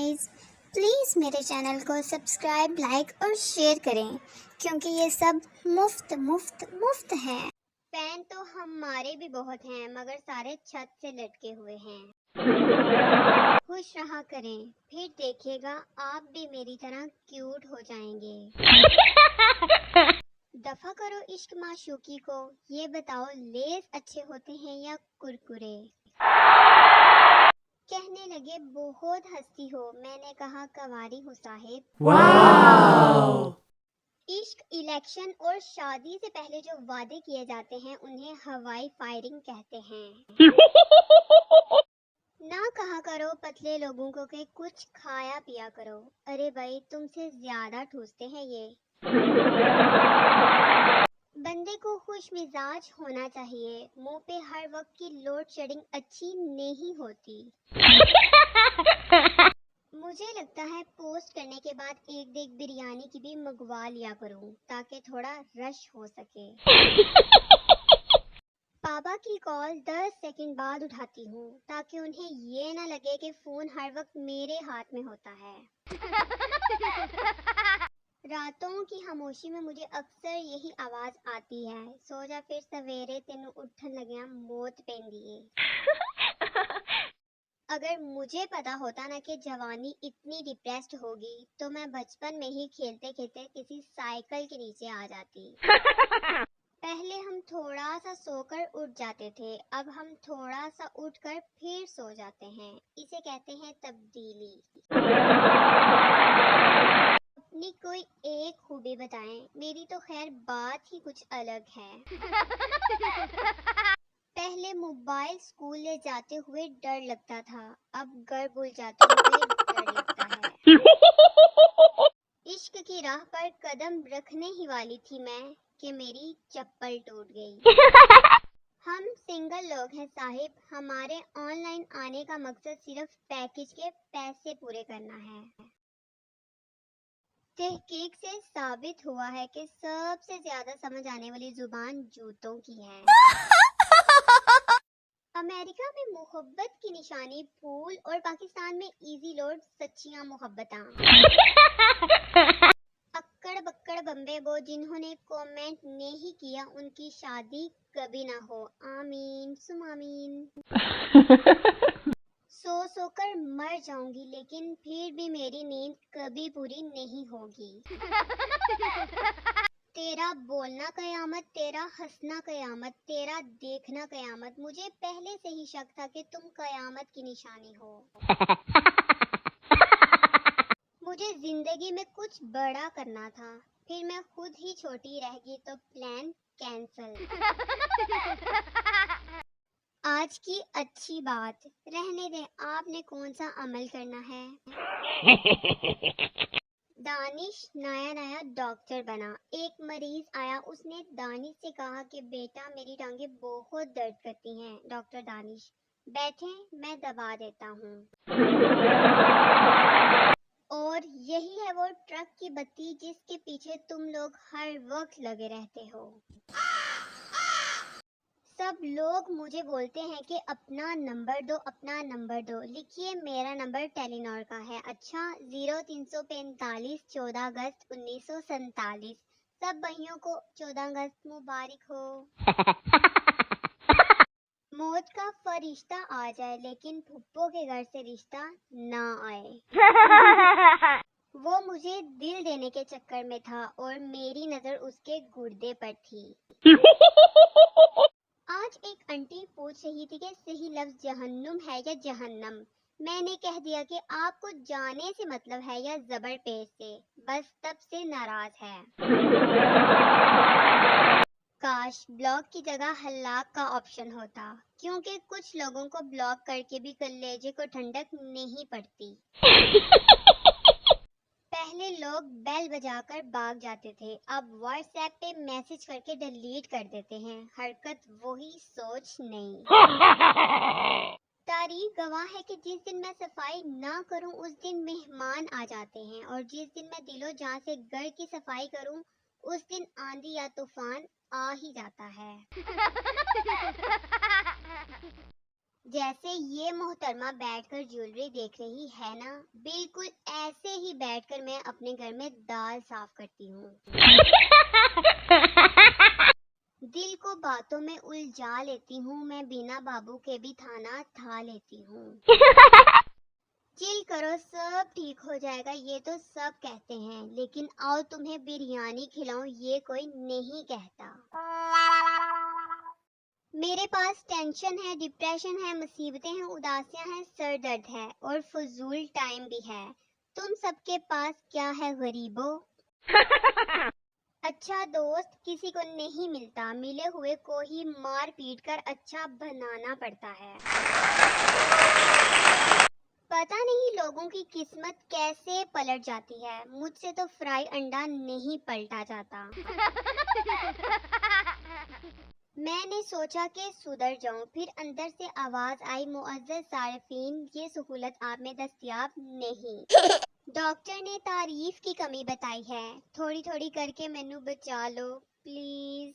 Guys, please मेरे channel को subscribe, like और शेयर करें क्योंकि ये सब मुफ्त है। फैन तो हमारे भी बहुत हैं मगर सारे छत से लटके हुए हैं। खुश रहा करें, फिर देखिएगा आप भी मेरी तरह क्यूट हो जाएंगे। दफा करो इश्क माशूकी को, ये बताओ लेस अच्छे होते हैं या कुरकुरे। कहने लगे बहुत हंसती हो, मैंने कहा कवारी हो साहिब। वाव! इश्क, इलेक्शन और शादी से पहले जो वादे किए जाते हैं उन्हें हवाई फायरिंग कहते हैं। ना कहा करो पतले लोगों को कि कुछ खाया पिया करो, अरे भाई तुमसे ज्यादा ठूसते हैं ये। बंदे को खुश मिजाज होना चाहिए, मुंह पे हर वक्त की लोड शेडिंग अच्छी नहीं होती। मुझे लगता है पोस्ट करने के बाद एक देग बिरयानी की भी मंगवा लिया करूं ताकि थोड़ा रश हो सके। पापा की कॉल 10 सेकंड बाद उठाती हूँ ताकि उन्हें ये ना लगे कि फोन हर वक्त मेरे हाथ में होता है। रातों की खामोशी में मुझे अक्सर यही आवाज आती है, सो जा फिर सवेरे तेनू उठन लग्या मौत पेंदी है। अगर मुझे पता होता ना कि जवानी इतनी डिप्रेस्ड होगी तो मैं बचपन में ही खेलते खेलते किसी साइकिल के नीचे आ जाती। पहले हम थोड़ा सा सोकर उठ जाते थे, अब हम थोड़ा सा उठकर फिर सो जाते हैं। इसे कहते हैं तब्दीली। अपनी कोई एक खूबी बताएं, मेरी तो खैर बात ही कुछ अलग है। पहले मोबाइल स्कूल ले जाते हुए डर लगता था, अब घर भूल जाते हुए डर लगता है। इश्क की राह पर कदम रखने ही वाली थी मैं कि मेरी चप्पल टूट गई। हम सिंगल लोग हैं साहिब, हमारे ऑनलाइन आने का मकसद सिर्फ पैकेज के पैसे पूरे करना है। तहकीक से साबित हुआ है कि सबसे ज्यादा समझ आने वाली जुबान जूतों की है। अमेरिका में मोहब्बत की निशानी फूल और पाकिस्तान में इजी लोड सच्चियां मोहब्बतां। अक्कड़ बक्कड़ बम्बे वो जिन्होंने कमेंट नहीं किया उनकी शादी कभी ना हो, आमीन सुम आमीन। सो कर मर जाऊंगी लेकिन फिर भी मेरी नींद कभी पूरी नहीं होगी। तेरा बोलना कयामत, तेरा हंसना कयामत, तेरा देखना कयामत। मुझे पहले से ही शक था कि तुम कयामत की निशानी हो। मुझे जिंदगी में कुछ बड़ा करना था, फिर मैं खुद ही छोटी रह गई तो प्लान कैंसल। आज की अच्छी बात रहने दें, आपने कौन सा अमल करना है। दानिश नया डॉक्टर बना। एक मरीज आया, उसने दानिश से कहा कि बेटा मेरी टांगे बहुत दर्द करती हैं। डॉक्टर दानिश बैठे, मैं दबा देता हूँ। और यही है वो ट्रक की बत्ती जिसके पीछे तुम लोग हर वक्त लगे रहते हो। सब लोग मुझे बोलते हैं कि अपना नंबर दो, अपना नंबर दो। लिखिए मेरा नंबर टेलीनॉर का है। अच्छा 0345 14 अगस्त 1947। सब भाइयों को 14 अगस्त मुबारक हो। मौत का फरिश्ता आ जाए लेकिन फुप्पो के घर से रिश्ता ना आए। वो मुझे दिल देने के चक्कर में था और मेरी नजर उसके गुर्दे पर थी। आज एक आंटी पूछ रही थी कि सही लफ्ज जहन्नुम है या जहन्नम। मैंने कह दिया कि आपको जाने से मतलब है या जबर पेश से, बस तब से नाराज है। काश ब्लॉक की जगह हल्लाक का ऑप्शन होता, क्योंकि कुछ लोगों को ब्लॉक करके भी कलेजे को ठंडक नहीं पड़ती। पहले लोग बेल बजाकर भाग जाते थे, अब व्हाट्सएप पे मैसेज करके डिलीट कर देते हैं। हरकत वही, सोच नहीं। तारीख गवाह है कि जिस दिन मैं सफाई ना करूं उस दिन मेहमान आ जाते हैं, और जिस दिन मैं दिलो जान से घर की सफाई करूं उस दिन आंधी या तूफान आ ही जाता है। जैसे ये मोहतरमा बैठकर ज्वेलरी देख रही है ना, बिल्कुल ऐसे ही बैठकर मैं अपने घर में दाल साफ करती हूँ। दिल को बातों में उलझा लेती हूँ मैं, बिना बाबू के भी थाना था लेती हूँ। चिल करो, सब ठीक हो जाएगा, ये तो सब कहते हैं, लेकिन आओ तुम्हें बिरयानी खिलाऊं ये कोई नहीं कहता। मेरे पास टेंशन है, डिप्रेशन है, मुसीबतें हैं, उदासियां हैं, सर दर्द है और फजूल टाइम भी है। तुम सबके पास क्या है गरीबों? अच्छा दोस्त किसी को नहीं मिलता, मिले हुए को ही मार पीट कर अच्छा बनाना पड़ता है। पता नहीं लोगों की किस्मत कैसे पलट जाती है, मुझसे तो फ्राई अंडा नहीं पलटा जाता। मैंने सोचा कि सुधर जाऊं, फिर अंदर से आवाज आई, मुअज़्ज़ज़ सारिफीन ये सहूलत आप में दस्तयाब नहीं। डॉक्टर ने तारीफ की कमी बताई है, थोड़ी थोड़ी करके मैनू बचा लो प्लीज।